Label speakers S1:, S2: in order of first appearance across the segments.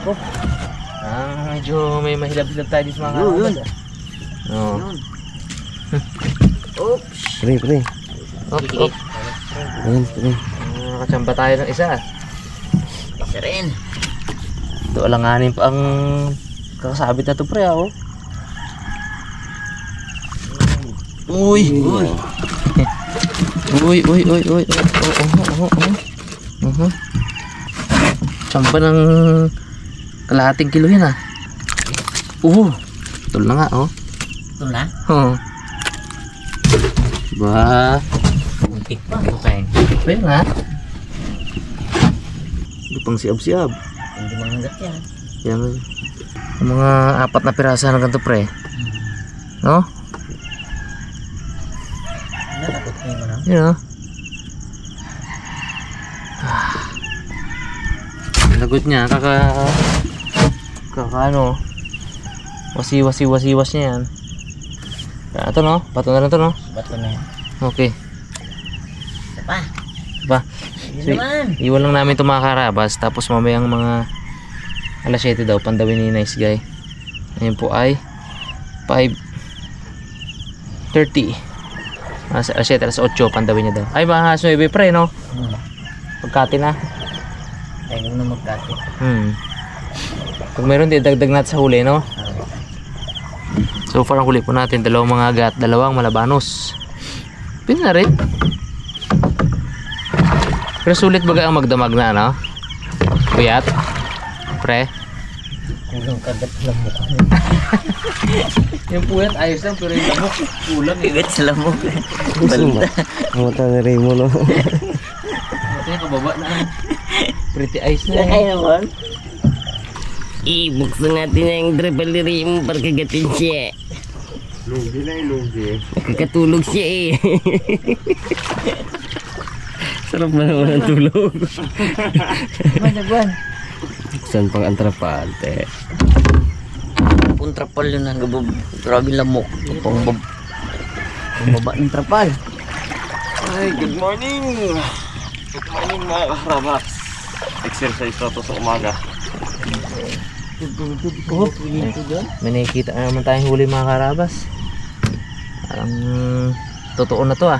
S1: Oh. Medyo may mahilab-hilab tayo dito mga karabas. Oo. Oops.
S2: Pre.
S1: Op.
S2: Ayan, pre.
S1: Nakachamba tayo ng isa.
S3: Isa rin.
S1: Ito alanganin pa ang kakasabit na ito pre ako. Uy. Chamba ng kalahating kilo yan ah. Tul na nga oh.
S3: Tul na?
S1: Oo. Ba.
S3: Muntik pa. Okay.
S1: Ayun nga. Lupang siab-siab.
S3: Hindi mangangat yan.
S1: Yan. Yung mga 4 na pirasa ng ganito pre. No?
S3: Nalakot kayo mo na.
S1: Yan oh. Lagot niya kaka ano. Wasiwas niya yan. Ito no? Bato na rin ito no?
S3: Bato na yan.
S1: Okay.
S3: Isa pa.
S1: So,
S3: Yun naman.
S1: iwan lang namin ito mga karabas. Tapos mamayang mga alas 7 daw pandawin ni Nice Guy. Ayun po ay 5:30. Alas 7, alas 8 pandawin niya daw. Ay mga 9 pre no? Pagkati na.
S3: Tayo na magkati.
S1: Pag meron di dagdag natin sa huli no? So far ang huli po natin dalawang mga agat, dalawang malabanos. Pin na rin. Pero sulit baga ang magdamag na no? Puyat. Pre.
S3: Kulang kagat lamok.
S1: Yung puyat ayos lang pero yung lamok kulang eh.
S3: Kagat sa lamok.
S2: Balda. Mata ni Raymo no.
S1: Ito yung kababa na. Pretty ice na
S3: Nakay
S1: eh.
S3: naman. Ibuksan natin na yung drapalery mo para kagatin siya.
S2: Lugi na lugi.
S3: Nakakatulog siya eh. Sarap na naman ang tulog.
S1: Managwan.
S3: Buksan pang antrapante. Kung trapal yun ang gabab. Grabe lamok. Pang baba ng trapal.
S2: Ay, good morning. Good morning mga karabas. Exercise na to sa umaga.
S1: May nakikita na naman tayong huli mga karabas. Parang totoo na to ah.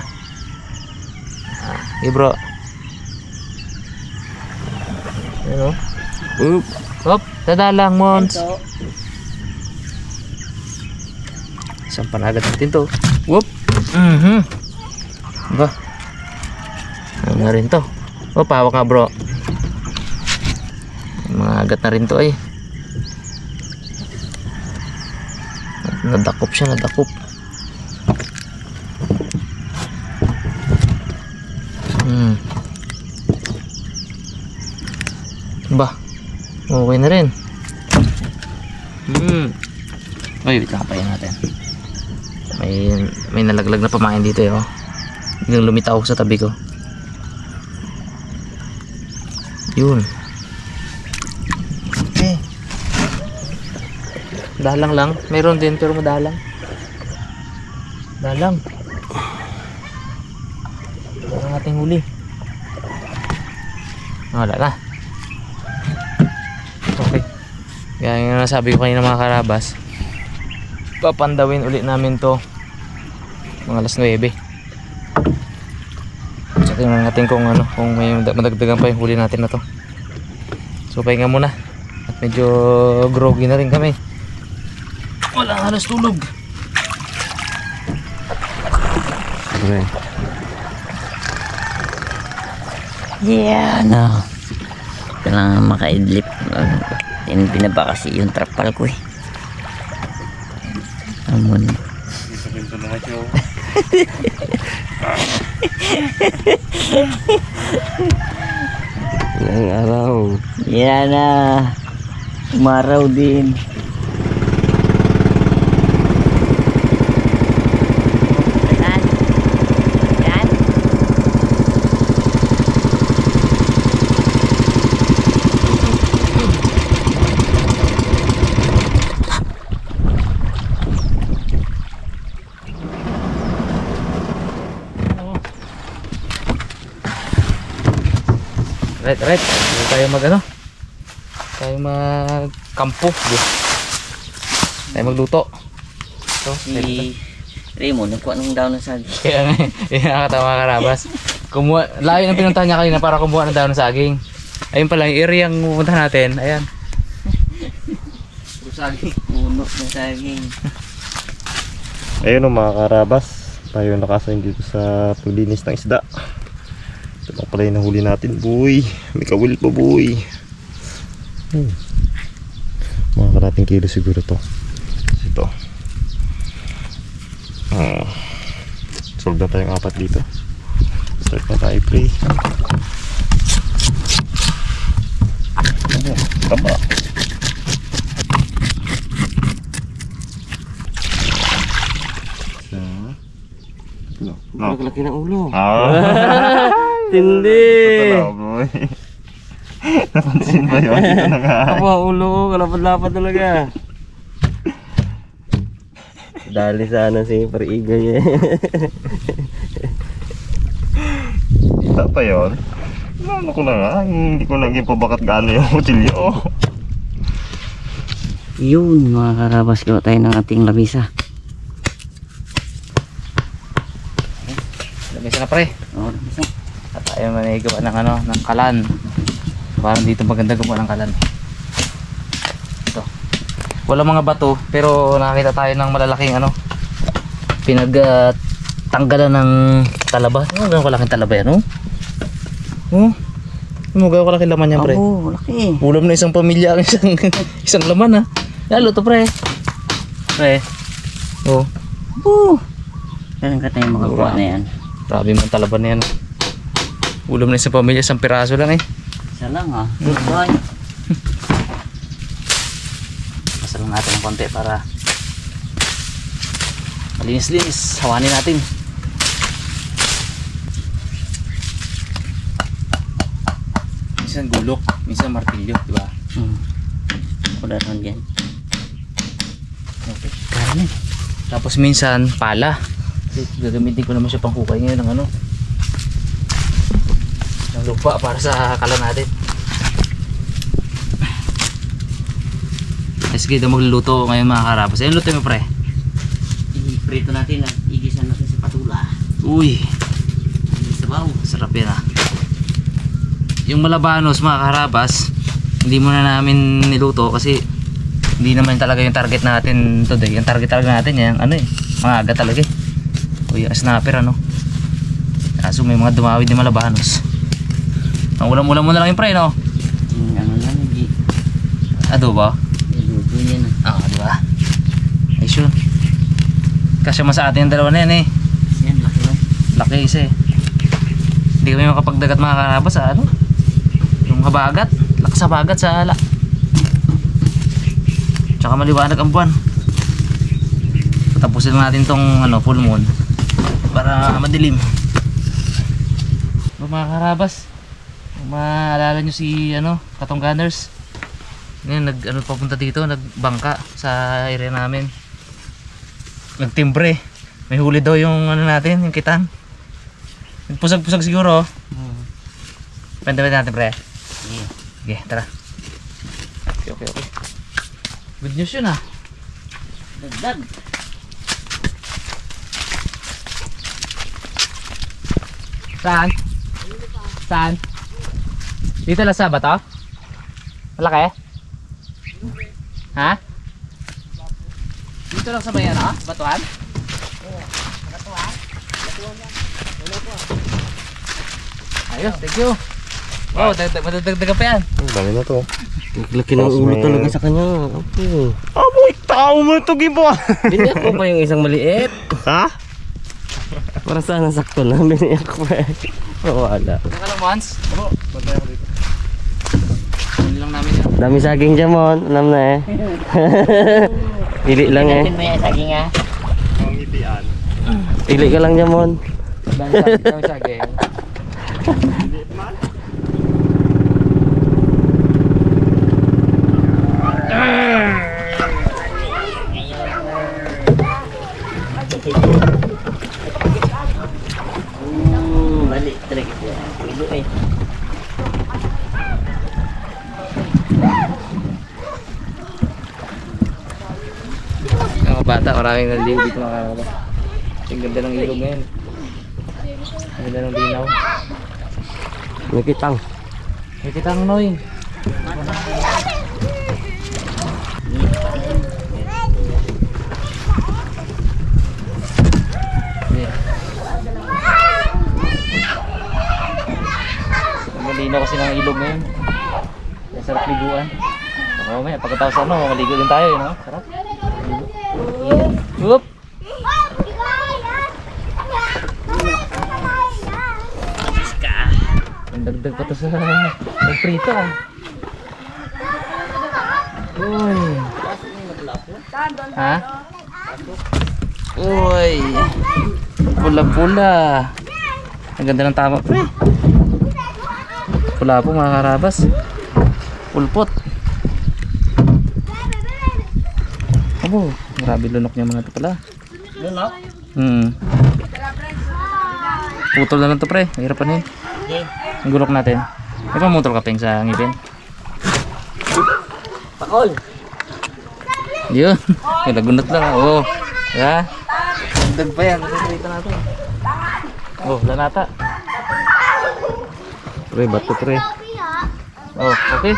S1: Hey bro. Ano? Hop, dadalang Mons. Isang panagat natin to. Whoop. Ba. Ano na rin to. Oh, pahawak nga bro. Mga agat na rin to eh. Nadakop siya, nadakop. Ba, okay na rin. Ay, wait lang, payan natin. May nalaglag na pamain dito eh, oh. Biglang lumitaw sa tabi ko. Yun. Okay. Dalang lang, meron din pero madalang. Dalang. Ito ang ating huli. Wala na. Okay. Gaya nga nasabi ko kanina mga karabas, papandawin ulit namin to mga alas 9. So tingnan natin kung ano, kung may madagdagan pa yung huli natin na to. So pahinga muna. At medyo groggy na rin kami. Walang halos tulog.
S2: Okay.
S3: Yeah, no. Kailangan makaidlip. Binaba kasi yung trapal ko eh. Amon.
S2: Ilang araw.
S3: Yan na. Umaraw din.
S1: Right. Hindi tayo mag ano. tayo magkampo. Tayo magluto. So,
S3: Si Raymond, nagkuha ng daon ng saging.
S1: kaya nga, nakakatawa mga karabas. Layo ng pinuntahan niya kanina para kumuha ng daon ng saging. Ayun pala, yung area ang pupunta natin. Ayan. Puro saging.
S3: Puno ng saging.
S2: Ayun o mga karabas, tayo nakasayin dito sa paglinis ng isda. Ito lang pala yung nahuli natin, boy. May kawil pa, boy. Mga karating kilo siguro to. Ito. Solve na tayong 4 dito. Start na tayo, pre. Taba.
S3: Laki ng ulo.
S2: Tindi. Boy. Napansin ba yun? Dito na nga.
S3: Ako ang ulo ko, kalapad-lapad talaga. Dali sana si Parigay eh.
S2: Kita pa yun? Ano ko na nga? Hindi ko naging pabakat gaano yung kutsilyo.
S3: Yun, mga karabas, gawa tayo ng ating labisa.
S1: Lamisa na pre.
S3: Oo, labisa.
S1: At tayo manigawa ng ng kalan. Parang dito maganda gumawa ng kalan. Ito. Wala mga bato pero nakakita tayo ng malalaking tanggalan ng talaba. Ano ganun kalaking talaba yan, oh? Oh? Ano ganun kalaking laman yan, pre?
S3: Oo, laki.
S1: Ulam na isang pamilya ang isang laman, ha? Lalo to, pre. Pre. Oh.
S3: Kailan ka tayo makakuha na yan?
S1: Grabe man talaba na yan. Ulam na isang pamilya, isang piraso lang eh.
S3: Isa lang ha. Good boy.
S1: Masarang natin ng konti para malinis-linis. Hawanin natin. Minsan gulok, minsan martilyo, di ba?
S3: Kuda ron yan.
S1: Okay. Karne. Tapos minsan pala. Kasi gagamitin ko naman siya pang hukay ngayon ng ng lupa para sa kalan natin. Sige, daw magluluto ngayon mga karabas. Ayun, luto mo pre.
S3: I-prito natin at igisan natin sa patula.
S1: Uy,
S3: Sabaw.
S1: sarap yan ah. Yung malabanos mga karabas, hindi muna namin niluto kasi hindi naman talaga yung target natin today. Yung target talaga natin yung mga aga talaga eh. Uy, snapper kaso may mga dumawid ni malabanos. Ang ulam-ulam mo na lang yung pre, no?
S3: Ano na, hindi.
S1: Adobo?
S3: Iluto yan ah.
S1: Di ba? Ay, sure. Kasi mas sa atin yung dalawa na yan eh.
S3: Yan, laki lang.
S1: Laki isa eh. Hindi kami makapagdagat mga karabas sa yung habagat. Lakas sa bagat sa ala. Tsaka maliwanag ang buwan. Tapusin natin tong full moon para madilim. Mga karabas, kung maalala nyo si Katong Gunners, ngayon papunta dito, nagbangka sa area namin, nagtimbre, may huli daw yung natin, yung kitang, nagpusag-pusag siguro. Pwede natin pre. Okay, tara. Okay. Good news yun ah.
S3: Dagdag.
S1: Saan? Dito lang sa bato? Malaki? Ha? Dito lang sa may batuan? Ayos, thank you. Wow, madagdagan pa yan.
S2: Dami na to.
S3: Laki ng ulo talaga sa kanya. Okay.
S2: Boy, tao mo ito, Gibo.
S3: Biniyak ko pa yung isang maliit.
S2: Ha?
S3: Para sana sakto na. Biniyak ko pa. Wala.
S1: Teka lang, Mons. Huli lang namin yan.
S3: Dami saging dyan, Mon. Alam na eh. Pili lang eh.
S1: Mo yan, saging ha?
S2: Ang ngitian.
S3: Pili ka lang dyan, Mon.
S1: Dami saging.
S3: Balik talaga. Ulo eh.
S1: bata, maraming naligo dito mga karabas. Ang ganda ng ilog ngayon. Ang ganda ng linaw.
S3: May kitang.
S1: May kitang Noy. Malinaw kasi ng ilog ngayon. Kaya sarap liguan. Oo, may pagkatapos maligo din tayo, no? Sarap. Whoop! Ang dagdag pa to sa nagprito ah. Uy. Ha? Uy. Pula-pula. Ang ganda ng tama pre. Pula po mga karabas. Pulpot. Abo, grabe lunok niya mga ito pala.
S3: Lunok?
S1: Putol na lang to pre, hirapan yun. Ang gulok natin. May pamutol ka peng sa ngipin.
S3: Pakol!
S1: Yun, may nagunot lang. Oo. Ya. Dag pa yan, dito natin. Oh, lanata.
S2: Pre, bato pre.
S1: Oh, okay.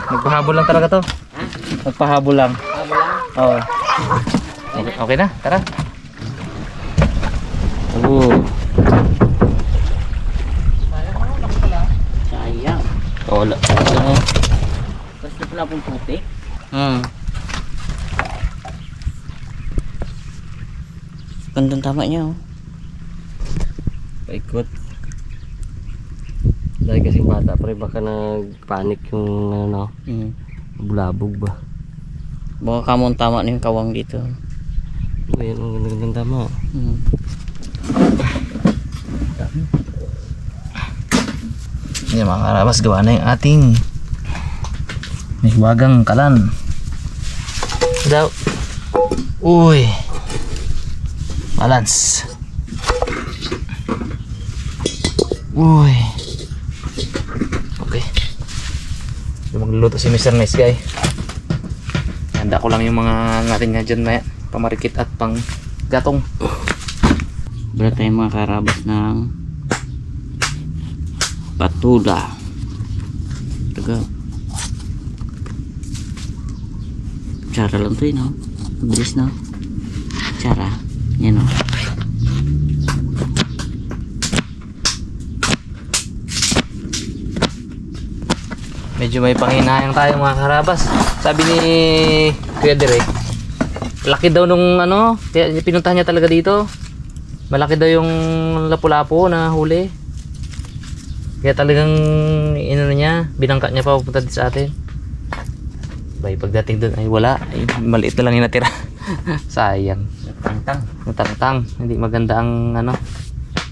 S1: Nagpahabol lang talaga to. Nagpahabol lang. Oo. Okay, okay na, tara.
S3: Sayang.
S1: Wala.
S3: Basta pala pong puti. Gandang tama niya oh.
S1: Paikot.
S3: Dahil kasi bata pre, baka nagpanik yung ano, bulabog ba. Baka kamong tama na yung kawang dito. Ayan, ang gandang tama.
S1: Yan mga karabas, gawa na yung ating hiwagang kalan. Daw. Uy. Balance. Uy. Okay. Yung magluluto si Mr. Nice Guy. Handa ko lang yung mga natin nga dyan maya. Pamarikit at pang gatong.
S3: Wala tayong mga karabas ng patula. Taga. Tsara lang to yun no? Mabilis no? Tsara. Yan no?
S1: Medyo may panghinayang tayo mga karabas. Sabi ni Kuya Derek, laki daw nung ano, kaya pinuntahan niya talaga dito. Malaki daw yung lapu-lapu na huli. Kaya talagang inano niya, binangka niya pa pupunta dito sa atin. Bay, pagdating doon ay wala, ay maliit na lang yung natira. Sayang. Natangtang. Hindi maganda ang ano.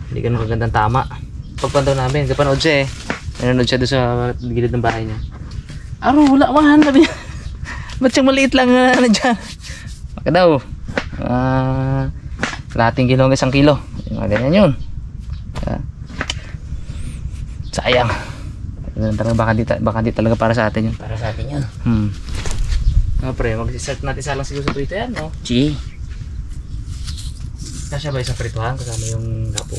S1: Hindi ganun magandang tama. Pagpantaw namin, kapanood siya eh. Nanonood siya doon sa gilid ng bahay niya. Aro, wala man, sabi niya. Ba't siyang maliit lang na dyan? Maka daw. Kalahating kilo hanggang 1 kilo. Yung mga ganyan yun. Sayang. Baka di talaga para sa atin yun.
S3: Para sa atin yun.
S1: Pre, mag-start natin salang siguro sa prito yan, no?
S3: Gee.
S1: Kasya ba isang prituhan kasama yung lapo?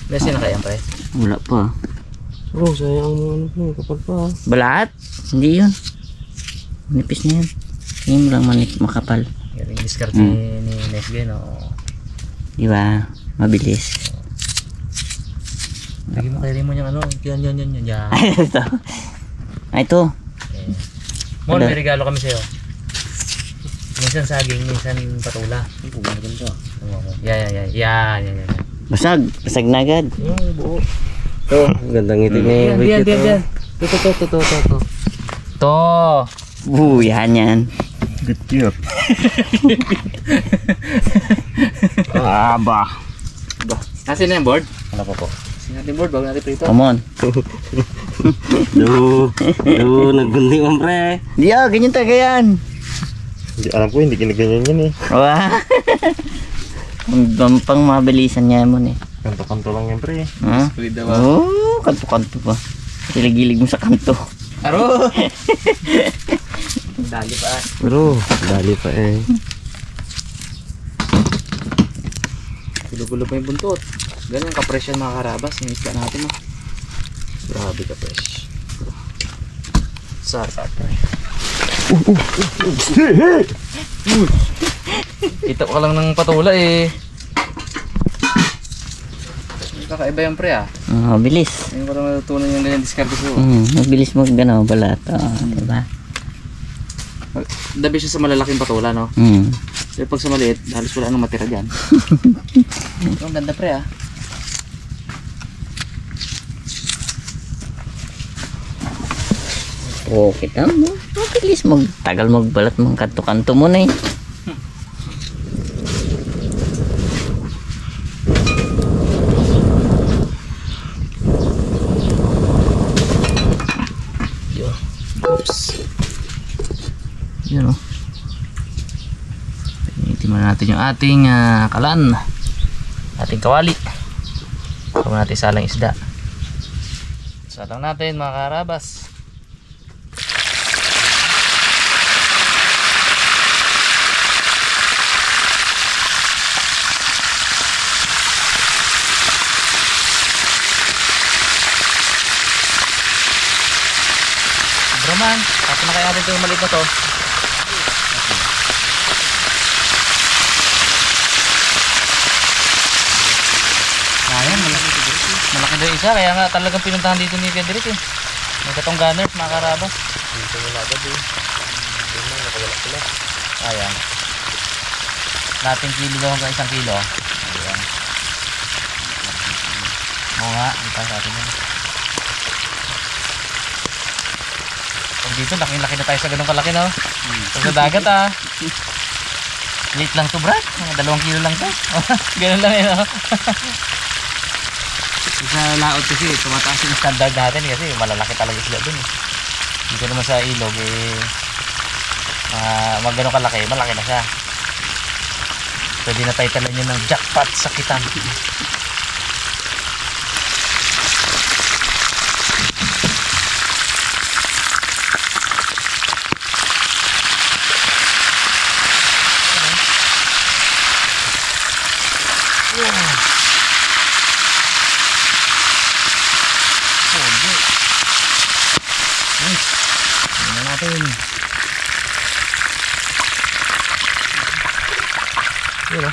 S1: Nasi na kaya, pre?
S3: Wala pa.
S2: Oh, sayang mo ano po, kapal pa.
S3: Balat? Hindi yun. Nipis na yan. Hindi mo lang makapal.
S1: Yan yung discard ni Nice Guy, no?
S3: Di ba? Mabilis.
S1: Lagi mo kayo mo yung ano, yan.
S3: Ay, ito. Ay, ito.
S1: Mon, may regalo kami sa'yo. Minsan saging, minsan patula. Yan.
S3: Basag. Basag na agad.
S1: Yung buo.
S2: Oh, gandang ngiti niya.
S1: Yan. Ito. To.
S3: Yan.
S2: Good cute. Ba.
S1: Nasaan na yung board?
S2: Ano po?
S1: Nasaan natin board bago natin prito?
S3: Come on.
S2: Naggunting mo pre.
S3: Di ganyan talaga yan.
S2: Hindi, alam ko hindi ginaganyan yan eh.
S3: Wah. Ang pang mabilisan niya mo eh.
S2: Kanto-kanto lang yan pre.
S3: Ha?
S1: Solid daw.
S3: Oh, kanto-kanto pa. Gilig-gilig mo sa kanto.
S1: Aro! Dali pa.
S3: Bro, dali pa eh.
S1: Gulo-gulo pa yung buntot. Ganun ka-fresh yan mga karabas. Yung isda natin, oh. Grabe ka-fresh. Sarap. Kita ko lang ng patula eh. Kakaiba yan pre ah.
S3: Mabilis.
S1: Ngayon ko lang natutunan yung ganyan discard ko.
S3: Mabilis mo gano'n balat. Diba?
S1: Dabi siya sa malalaking patula, no? Pero pag sa maliit, halos wala nang matira dyan. Ang ganda pre ah.
S3: Okay lang mo. Mabilis mo. Tagal magbalat mong kanto-kanto mo na eh.
S1: Oops. Yun o. Itiman natin yung ating kalan. Ating kawali. Huwag natin salang isda. Salang natin mga karabas. Roman, tapos na kaya natin ito yung maliit na to. Ayan, malaki daw isa, kaya nga talagang pinuntahan dito ni Pedrick eh. May katong gunners mga karabas. Dito wala agad eh. Dito na, nakawala sila. Ayan. Nating kilo daw hanggang 1 kilo. Ayan. Oo nga, dito sa atin yun. Dito, laki-laki na tayo sa ganung kalaki, no? Sa dagat, ah. Late lang to, Brad. 2 kilo lang to. Ganun lang yun, no? Sa laot kasi, tumataas yung standard natin kasi malalaki talaga sila dun. Dito naman sa ilog, eh, mag ganun kalaki, malaki na siya. Pwede na tayo talan yun ng jackpot sa kitan. Natin. Yun o.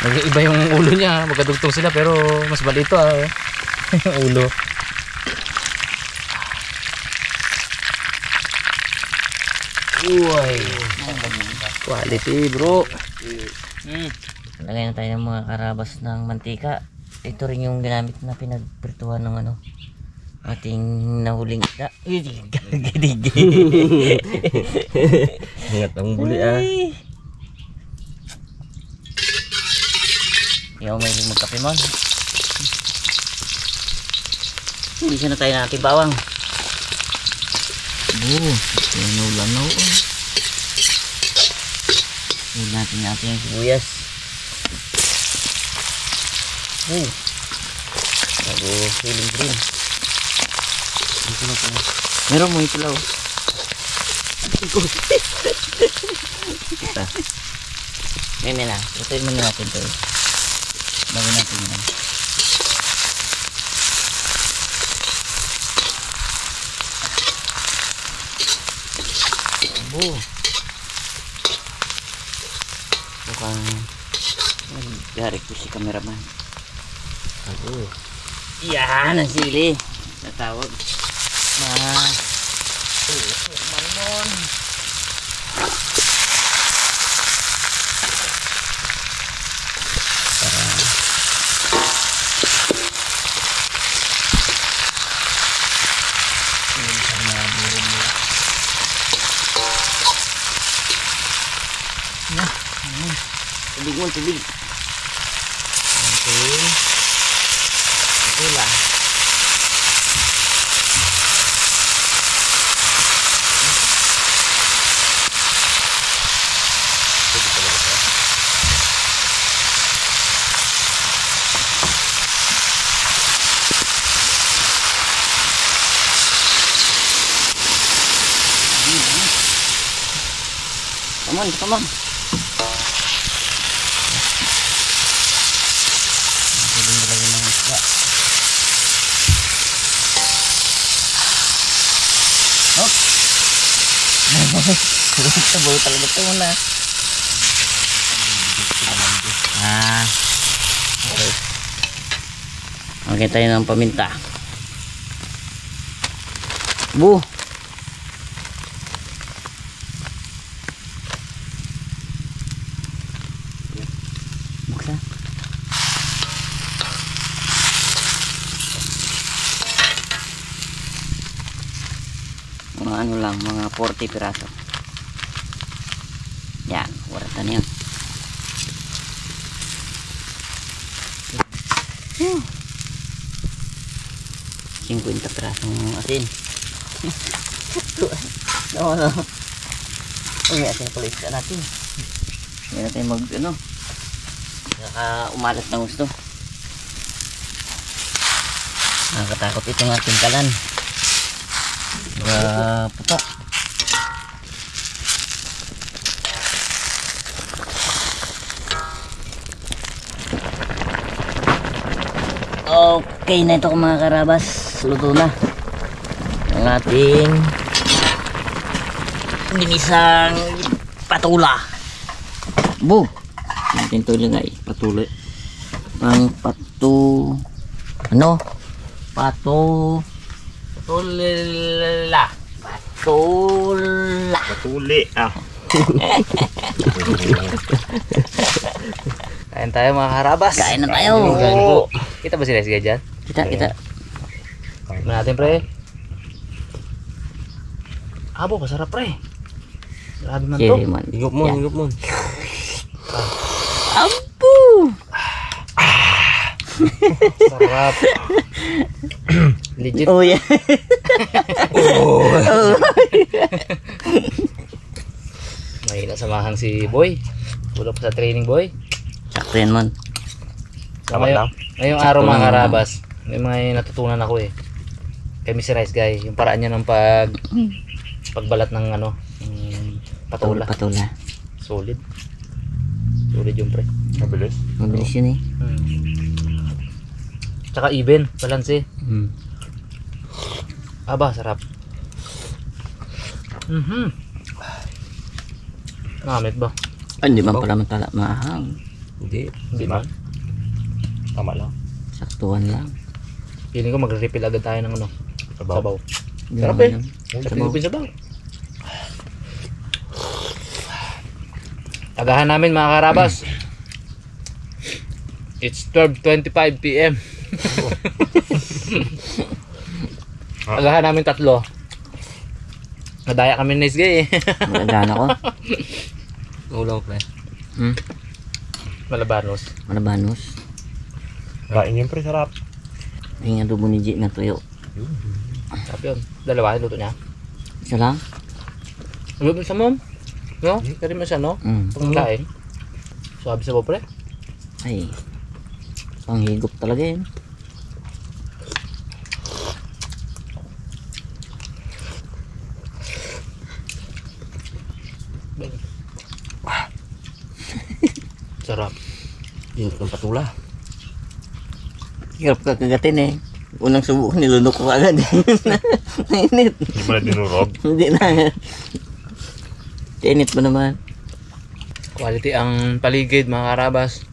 S1: Nag-iiba yung ulo niya, magkadugtong sila pero mas balito yung ulo. Uy, quality bro.
S3: Lagay na tayo ng mga karabas ng mantika. Ito rin yung ginamit na pinagprituhan ng ating nahuling isda.
S2: Ingat ang buli ah.
S3: Yaw may magkape mo. Bilisan na tayo ng ating bawang. Lanaw-lanaw. Huwag natin yung ating sibuyas. Bago feeling green. Dito na po. Meron mo ito lang. Ngayon na. Lutuin muna natin ito. Bago natin yan. Mukhang nag-garik ko si cameraman. Yan ang sili. Natawag. Marimon. Tubig. Okay. Ula. Come on, come on. Piling talaga ng isda. Hop. Tabaw talaga ito muna. Okay. Okay tayo ng paminta. Bu. Buksa. Mga ano lang, mga 40 piraso. Yan, waratan yan. 50 pirasong asin. No. Uy, may asin pala isda natin. Hindi natin mag, ano, umalat na gusto. Nakakatakot itong ating kalan. Putok. Okay na ito mga karabas. Luto na ang ating ginisang patula. Bu, natin ito lagay patula. Ang patula
S2: Patuli.
S1: Kain tayo mga karabas.
S3: Kain na tayo.
S1: Kita ba sila sige dyan?
S3: Kita.
S1: Kain natin pre. Abo, masarap pre. Grabe man to.
S3: Man.
S2: Higup mo.
S3: Apo.
S1: Sarap. Legit.
S3: Oh yeah.
S1: May nasamahan si Boy. Wala pa sa training Boy.
S3: Sakto yan man.
S2: Tama lang.
S1: Ngayong araw mga karabas, may mga natutunan ako eh. Kay Mr. Rice Guy, yung paraan niya ng pagbalat ng ano, patula. Solid. Solid yung pre.
S2: Mabilis
S3: Yun eh.
S1: Tsaka even, balance eh. Aba, sarap. Namit ba?
S3: Hindi man pala matala mahang.
S2: Hindi
S1: ba?
S2: Tama lang.
S3: Saktuhan lang.
S1: Feeling ko magre-refill agad tayo ng ano, sabaw.
S3: Hindi
S1: Sarap
S3: naman
S1: eh.
S3: yan.
S1: Sabaw. Sabaw. Tagahan namin mga karabas. It's 12:25 PM. Tagahan namin 3. Nadaya kami nice guy eh.
S3: Magandaan ako.
S2: Ulang pre.
S1: Malabanos.
S3: Malabanos.
S2: Kain yun pre, sarap.
S3: Yung adobo ni G na tuyo.
S1: Sarap yun. Dalawa, luto niya.
S3: Isa lang?
S1: Luto sa mom. No? Kaya mo siya no? Pagkain. Sabi sa pre.
S3: Ay. Panghigop talaga yun.
S1: Sarap.
S2: Yun ng patula.
S3: Hirap ka kagatin eh. Unang subukan nilunok ko agad eh. Nainit.
S2: Hindi mo na dinurog.
S3: Hindi na. Tinit mo naman.
S1: Quality ang paligid mga karabas.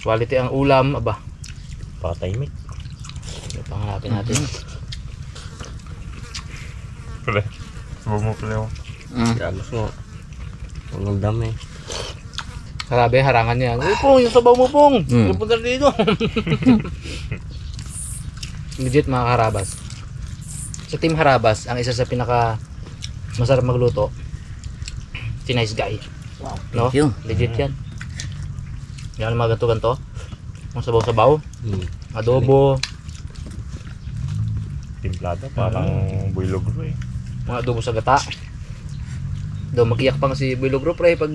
S1: Quality ang ulam. Aba.
S2: Pakatahimik.
S1: Pangalapin natin.
S2: Pre. Sabag mo pre mo. Galos mo. Ang dami.
S1: Grabe, harangan niya. Uy pong, yung sabaw mo pong. Pupunta dito. Legit mga karabas. Sa Team Harabas, ang isa sa pinaka masarap magluto, si Nice Guy.
S3: Wow,
S1: No?
S3: thank you.
S1: Legit yan. Yan ang mga ganto-ganto. Ang sabaw-sabaw. Adobo.
S2: Timplada, parang buylogro eh.
S1: Mga adobo sa gata. Daw mag-iyak pa nga si Buylogro pre pag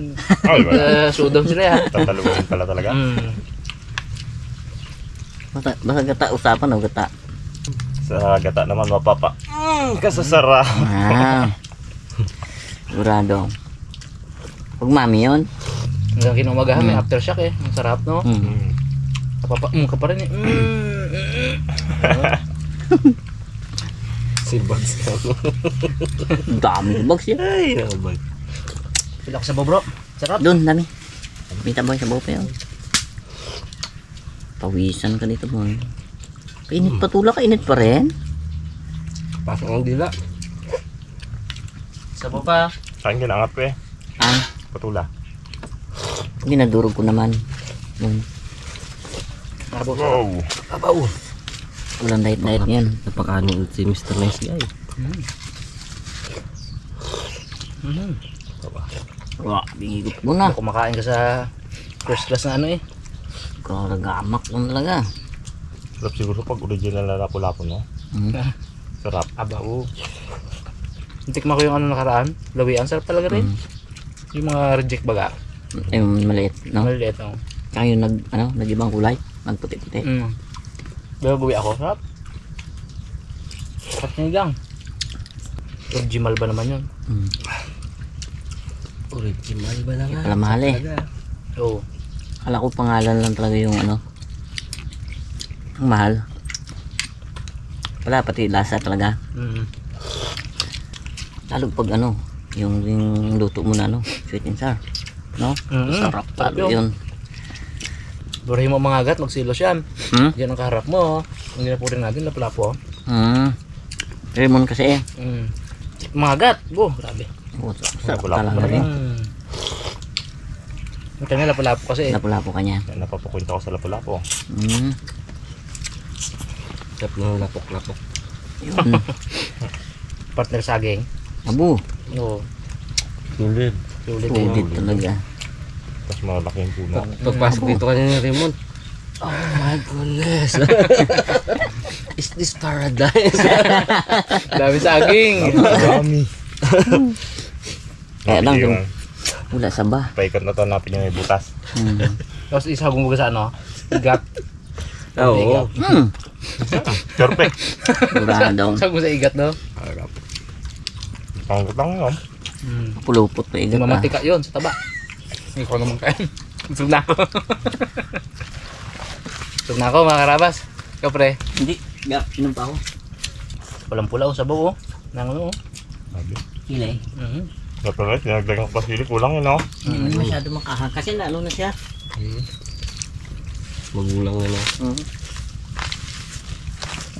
S2: Ay, wala.
S1: showdown sila ha.
S2: Tataluin pala talaga.
S3: Basta gata usapan o gata.
S2: Sa gata naman mapapa. Kasasarap.
S3: Sigurado. Pag mami yun.
S1: Hanggang kinumagahan may aftershock eh. Ang sarap no? Ka pa rin eh.
S3: Si Bugs ka. Dami ng Bugs yun. Ay, nabag.
S1: Pila ko sa bro. Sarap.
S3: Doon, dami. May tabay sa bupe yun. Pawisan ka dito boy. Kainit pa tula, kainit pa rin. Pasok ang dila.
S1: Sabaw pa.
S2: Saan ginangat pa eh? Patula.
S3: Ginadurog ko naman.
S1: Sabaw.
S2: Wow.
S1: Abaw.
S3: Walang diet-diet yan. Napakaano si Mr. Nice Guy. Wah, bingigot mo na.
S1: Kumakain ka sa first class na ano eh.
S3: Karagamak lang talaga.
S2: Sarap siguro pag original na lapu-lapu, no? Sarap.
S1: Abaw. Tikman ko yung ano nakaraan. Lawian. Sarap talaga rin. Yung mga reject baga.
S3: Yung maliit, no?
S1: Maliit oh.
S3: Kaya yung nag-ibang kulay. Nagputi-puti.
S1: Pero buwi ako. Sarap. Sarap niya gang. Original ba naman yun?
S3: Original ba na nga? Pala mahal eh.
S1: Oo.
S3: Kala ko pangalan lang talaga yung ano. Ang mahal. Wala pati lasa talaga. Lalo pag ano, yung luto mo na ano, sweet and sour. No? Sarap talo yun.
S1: Burahin mo mga agat, magsilos yan. Yan ang kaharap mo. Ang ginapurin natin, lapu-lapu.
S3: Lemon kasi eh.
S1: Mga agat, go, grabe.
S3: Sarap talaga rin.
S1: Yung kanya lapu-lapu kasi.
S3: Lapu-lapu ka niya.
S2: Napapukunta ko sa lapu-lapu.
S3: Sarap ng lapok-lapok.
S1: Partner saging.
S3: Abo.
S1: Oo.
S2: Sulit.
S3: Sulit talaga.
S2: Tapos malaking puno.
S3: Pagpasok dito kanina ni Raymond. Oh my goodness. Is this paradise?
S1: Dami saging.
S2: Dami.
S3: Kaya lang yung wala sa ba.
S2: Paikat na to, napin yung may butas.
S1: Tapos isagong mo sa ano? Igat.
S3: Oo.
S2: Perfect.
S3: Murado.
S1: Isagong mo sa igat no?
S2: Pangkutang yun.
S3: Pulupot pa igat.
S1: Mamatika yun sa taba. Hindi ko naman kain. Busog na ako. Busog na ako mga karabas. Ikaw pre.
S3: Hindi. Inom pa ako.
S1: Walang pula o sabaw oh. Nang ano oh.
S2: Sabi.
S3: Hilay.
S2: Natuloy, sinagdagang pasili. Kulang yun, no?
S3: Hindi masyado makahang. Kasi lalo na siya. Magulang na na.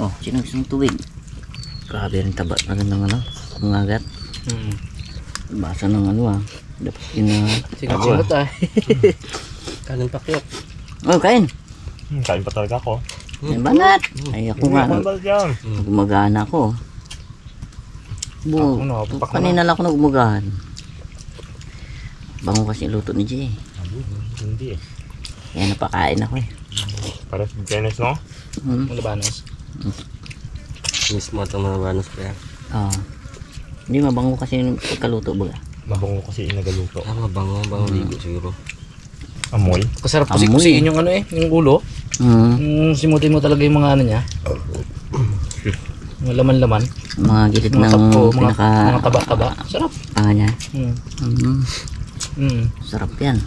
S3: Oh, sino gusto ng tubig? Grabe rin taba na ng ano. Mga agat. Basa ng ano ah. Dapat
S1: Sigot-sigot ah.
S3: Kanin pakyok. Oh, kain.
S2: Kain pa talaga ako.
S3: Banat. Ay ako nga.
S2: Balik yan.
S3: Gumagana ako. Kanina lang ako nagumagahan. Bango kasi luto ni Jay.
S2: Hindi eh.
S3: Kaya napakain ako eh.
S2: Para sa tennis, no?
S1: Malabanos.
S3: Mismo itong malabanos pa yan. Oo. Hindi mabango kasi yung pagkaluto baga.
S2: Mabango kasi inagaluto.
S3: Mabango ligo siguro.
S2: Amoy.
S1: Kasarap kusi-kusiin yung ano eh, yung ulo. Simutin mo talaga yung mga ano niya. Mga laman-laman.
S3: Mga gilid ng pinaka...
S1: Mga taba-taba. Sarap.
S3: Panga niya. Sarap yan.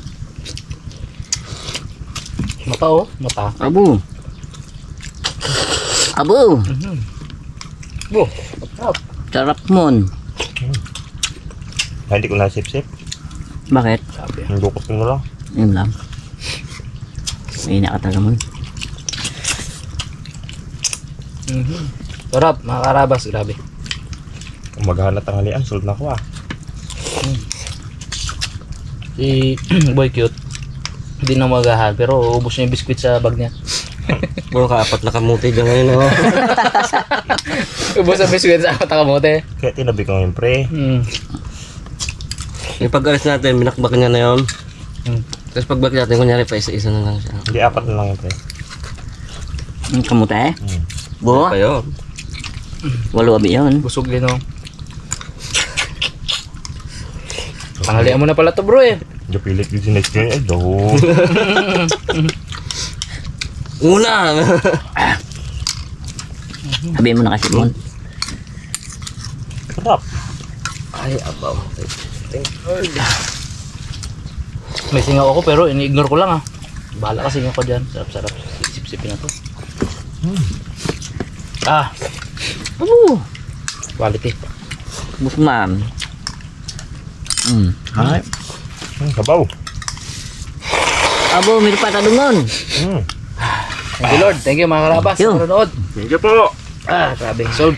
S1: Mata oh. Mata.
S3: Abo. Abo.
S1: Oh, sarap.
S3: Sarap mon.
S2: Hindi ko na sip-sip.
S3: Bakit?
S1: Sabi.
S2: Ang dukot ko na lang.
S3: Yun lang. May nakataga mo.
S1: Sarap, mga karabas, grabe.
S2: Umagahan na tanghalian, sold na ako ah.
S1: Si Boy Cute, hindi na magahan, pero ubos niya yung biskwit sa bag niya.
S3: Puro ka-apat na kamuti dyan ngayon oh.
S1: Ubos ang biskwit sa apat na kamote.
S2: Kaya tinabi ko ngayon pre.
S3: Yung pag-alis natin, binakbak niya na yun. Tapos pagbalik natin, kunyari pa isa-isa na lang siya.
S2: Hindi, 4 na lang yun pre.
S3: Kamuti? Buo? Kayo. 8 abi yun.
S1: Busog din oh. Tanghalian mo na pala to bro eh.
S2: Gapilit yung sinext ko eh. Daho.
S3: Una! Sabihin mo na kasi Bon.
S2: Sarap.
S3: Ay, abaw. Thank God.
S1: May singaw ako pero ini-ignore ko lang ah. Bahala ka singaw ko dyan. Sarap-sarap. Sip-sipin na to. Ah. Quality.
S3: Busman.
S1: Ay.
S2: Sabaw.
S3: Abo, may pa tadungon.
S2: Mm.
S1: Thank you Lord. Thank you mga karabas.
S3: Thank you.
S1: Sa panonood.
S2: Thank you po.
S1: Ah, grabe. Sold.